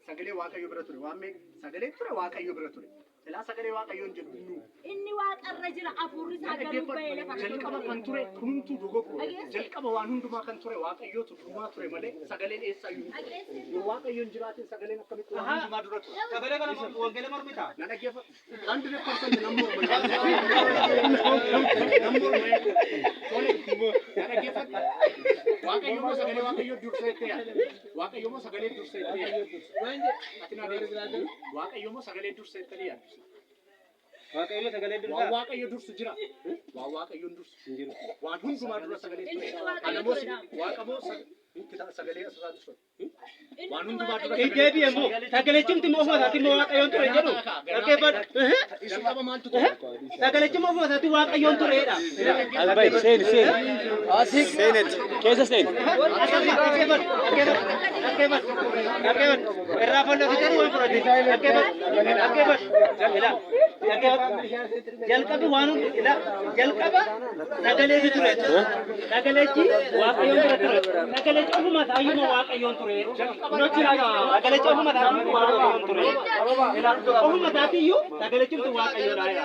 Sagale waaqayyo bira ture waan meeq sagalee ture waaqayyo bira ture ilaa sagalee waaqayyoon jedhu inni waaqarra jira afuurri sagalee baay'ee lafa jalqaba kan ture hunduu dogoggo jalqaba waan hundumaa kan ture waaqayyootu dhumaa ture malee sagaleen eessaayyuu waaqayyoon jiraate sagaleen akkamitti waan hundumaa dura ture sagalee kana wangeela mormita na dhaggeeffa 100% nammoo waaqayyo sagalee waaqayyo durseetti waaqayyo sagalee durseetti waaqayyo sagalee durseetti waaqayyo sagalee dursa waaqayyo dursu jira waaqayyo dursu jiru waan hundumaa dura sagalee anamos waaqamo sagalee asaa dursu waan hundumaa dura deebi'emo sagalee cimti moo faati moo waaqayyo ture jedhu dhaggeeffad isu qaba maaltu ture sagalee cimti moo faati waaqayyo tureedha albay seen asik seenet keessa seen dhaggeeffad irraa fallo jedhu waan furate dhaggeeffad jalqaba waan ila jalqaba sagalee ture sagaleechi waaqayyo ture sagaleechi ofuma taayuma waaqayyo ture nochi sagaleechi ofuma taayuma waaqayyo ture ila ofuma taatiyu sagaleechi waaqayyo raaya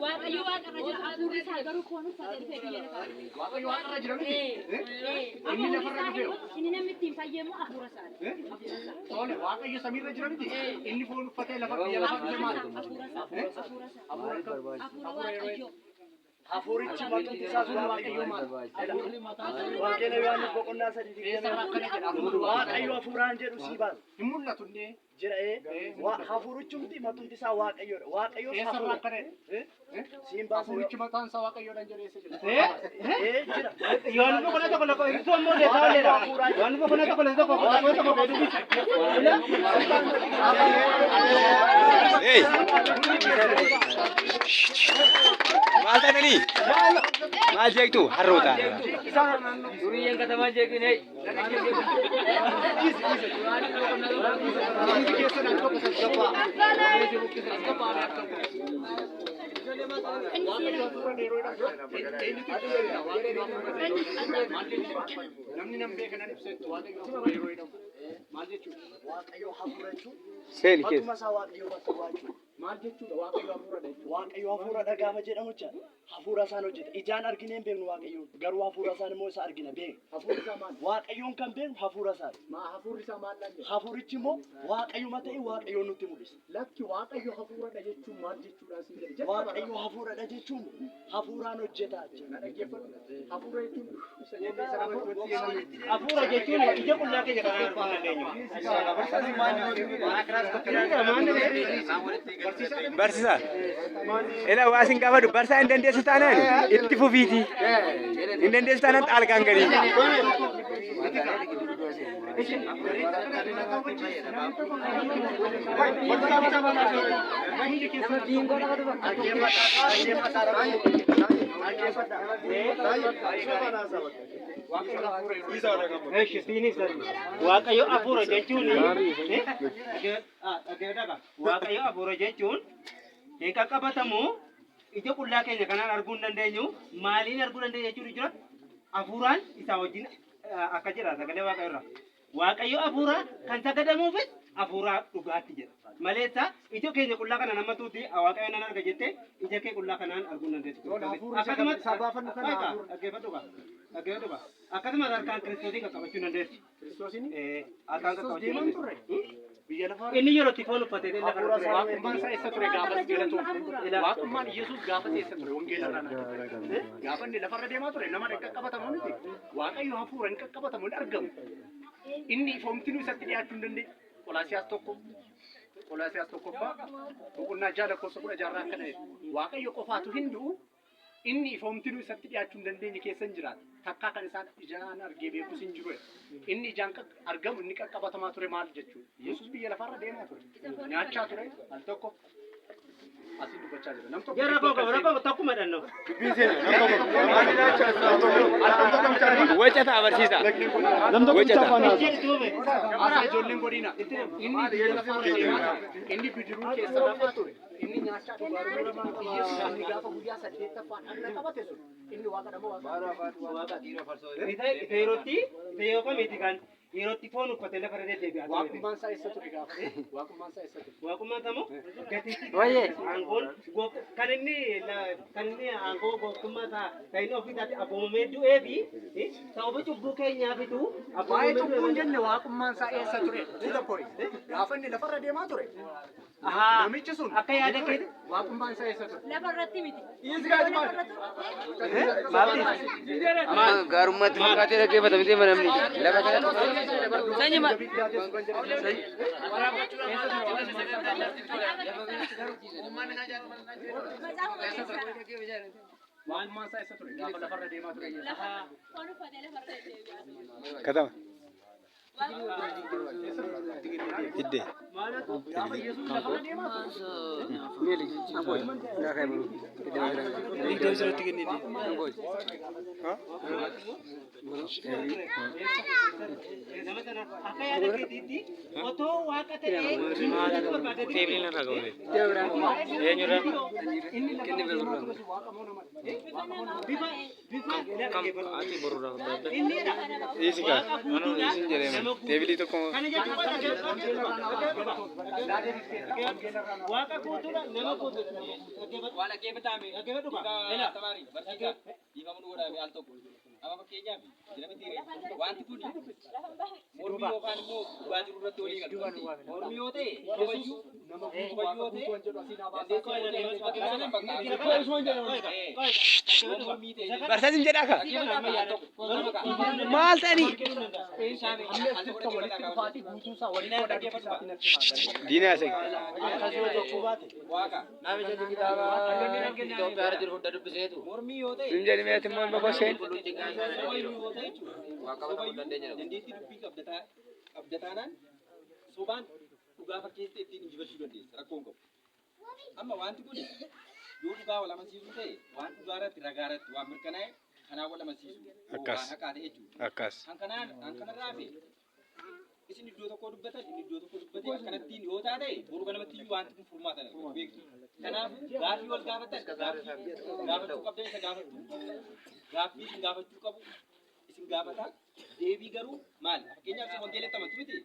waaqayyo waaqarra jira afuurri isaa garuu koonu fadhee biyya lafa waaqayyo waaqarra jira inni lafarra dhufe inni namni ittiin fayyadamu afuura isaa toone waaqayyo samiirra jira miti inni foon uffatee lafa biyya lafa dhufe maal afuura Afurichi matu isa sun waaqayyo maal waaqayyo waan boqonnaa sadii keessaa akkana jedha waaqayyo afuraan jedhu siibaan hin mul'atu illee jira afurichumti matu isa waaqayyoodha waaqayyo afura akkana simba afurichi mataan isa waaqayyoodhaan jedheessa jira jira yoon boqonnaa tokko lako irtuu ammoo deetaalleedha yoon boqonnaa tokko lako Maal tanani? Maal jektu harroota. Duriyan kataman jekine. Namni nambe kanan ibsetu waaqayyo maal jechuudha waaqayyo hafuurachu Seen keessa. matuma isaa waaqayyo bakka waachu maal jechuudha waaqayyo hafuuradha gaafa jedhamu jecha hafuura isaan hojjeta ijaan argineen beeknu waaqayyo garuu hafuura isaan immoo isa argina beek hafuura isaa maal waaqayyoon kan beeknu hafuura isaa hafuurri isaa maal lalle hafuurichi immoo waaqayyo mata'e waaqayyo nutti mul'isa lakki waaqayyo hafuuradha jechuun maal jechuudha siin jedhe waaqayyo hafuuradha jechuun hafuuraan hojjeta hafuura jechuun hafuura jechuun ija qullaa keenya kan arginu dandeenyu Barsiisa. Ela waasin qabadu barsaa hin dandeessu taanaan itti fufiiti. Hin dandeessu taanaan xaalgaan galii. waaqayyo hafuura jechuun waaqayyo hafuura jechuun eega qabatamu ija qullaa keenya kanaan arguu hin dandeenyu maaliin arguu dandeenya jechuun jira hafuuraan isaa wajjin akka jedha sagalee waaqayyo irraa waaqayyo hafuura kan sagadamuufis hafuura dhugaatti jedha maleessa ija keenya qullaa kana nama tuuti waaqayyo nan arga jette ija kee qullaa kanaan arguu hin dandeessu akkasumas sabaafannu kana dhaggeeffadhu akkasumas harkaan kiristoosii qaqqabachuu hin dandeessu kiristoosiin harkaan qaqqabachuu hin dandeessu inni yeroo itti foon uffatee lafa waaqummaan isaa eessa ture gaafas galatu waaqummaan Yesuus gaafas eessa ture wangeela kana gaafa inni lafarra deemaa ture nama qaqqabatamu miti waaqayyo hafuura hin qaqqabatamu hin argamu inni foomtinuu isatti dhiyaachuu hin dandeenye Qolaasiyaas tokkoffaa boqonnaa 6 lakkoofsa 16 akkana jedhu waaqayyo qofaatu hin du'u inni foomtinuu isatti dhiyaachuu hin dandeenye keessa hin jiraatu takkaa kan isaan ijaan argee beekus hin jiru inni ijaan argamu inni qaqqabatamaa ture maal jechuudha Yesuus biyya lafarra deemaa ture nyaachaa ture al tokko Jarra koo takkuma dhanno. Wajjata abarsiisa. Ijjeen duube. Ijoolleen godina inni bidiruu keessa rafaa ture inni nyaachaa dhugaaruu gaafa guyyaa 8ffaan dhagna qabate sun inni waaqa dhama waaqa dhiira farsoo Yeroo kamiiti kan yerootti foon uffatee lafa irra deddeebi'aa ture. waaqummaan isaa eessa ture gaafa waaqummaan isaa eessa ture Waaqummaan tamoo gatiitti Wayyee. aangoon kan inni aangoo gooftummaa isaa kan inni ofii isaatti abboomamee du'ee fi sababa cubbuu keenyaafitu waa'ee abboomamee cubbuun jenne waaqummaan isaa eessa ture sida kori gaafa inni lafarra deemaa ture Ahaa. namichi sun Akka yaada keeti. waaqummaan isaa eessa ture Lafarratti miti. Gaarummaatti fakkaatee dhaggeeffata miti namni. Lafa kana. Sanyi ma. waaqummaan isaa eessa ture gaafa lafarra deemaa ture Foon uffatee lafarratti deebi'aa. Katama. Idde. Akka yaada keetiitti otoo waaqa ta'ee Teebiliin irra ga'u. Eenyurra? Ati borurraa qabda. Isi kaa. Isin jedhama. Teebilii tokko. Kana jechuun waaqa guutuudha nama guutuudha. Waan dhaggeeffatame. Dhaggeeffatu qaba. Tamaari. Barsiisaa. Dhiifamuu godhaame al tokko. Amma fakkeenyaaf jedhamti wanti kun mormii yookaan immoo dhugaa jiru irratti walii galu. Mormii yoo ta'e sobayyuu nama sobayyuu yoo ta'e Barsiisin jedhaa kaa. Maal ta'anii? Diinaa isa. mormii yoo ta'e Sin jedhi meetii immoo ilma gosheen. dandeettii dubbii qabdataanaan sobaan dhugaa fakkeessee ittiin injifachuu dandeessa rakkoon qabu. Amma wanti kun yoo dhugaa wal amansiisuu ta'e waan dhugaa irratti ragaa irratti waan mirkanaa'e kanaan wal amansiisu Akkas. waan haqaa ta'e jechuudha. Akkas. Kan kanarraa fi isin iddoo tokko dubbatan inni iddoo tokko dubbate akkanattiin yoo taate boru kanamatti iyyuu wanti kun furmaata dha beektu. Kanaafuu gaaffii wal gaafatan gaafachuu qabdan isa gaafatu. Gaaffii isin gaafachuu qabu isin gaafata. Deebii garuu maal? Fakkeenyaaf isin wangeelatti amantu miti.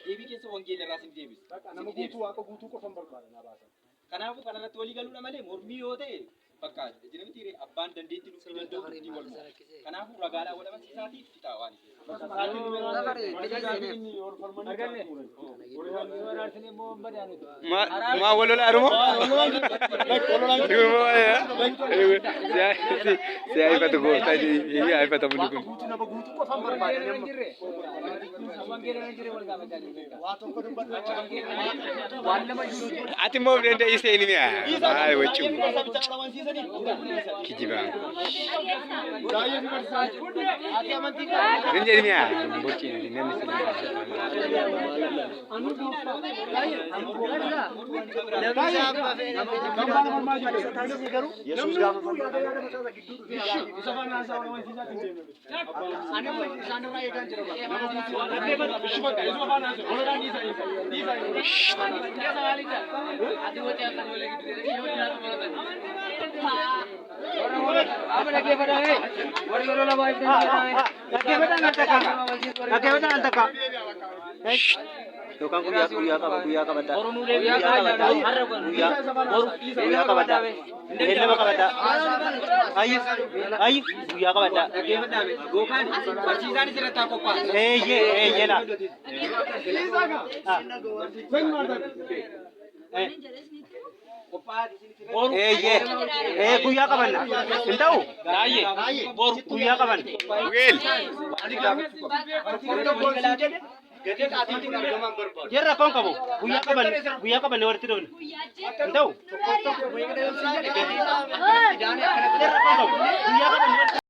Deebii keessa wangeela irraa isin deebisu. nama guutuu waaqa guutuu qofan barbaada na baasan Kanaafuu kanarratti walii galuudha malee mormii yoo ta'e bakka jedhamti abbaan dandeettii nuuf danda'u ittiin wal mo'a. Kanaafuu ragaadhaan wal amansiisaatii fitaa waan Maa wal lolaa dhumoo? Si haifatu gooftaa inni haifatamu ni kun. guutuu nama guutuu qofan barbaada nama waan nama jiru Ati immoo of dandeessee ni mi'a. Maal wajjin? Kijibaa. Sin jedhi mi'a. Bochiin namni si yesus gaafa Yookaan guyyaa qabaddaa. Guyyaa qabaddaa. Beellama qabaddaa. Ayyi guyyaa qabaddaa. Gookaan barsiisaan asirratti haa qophaa'u. Eeyyee laa. Eeyyee guyyaa qabanna. Hin ta'u? Boru guyyaa qabanna. Weel. Jarra koon qabu guyyaa qabanne walitti dhufne. Hin ta'u? Jarra koon qabu guyyaa qabanne.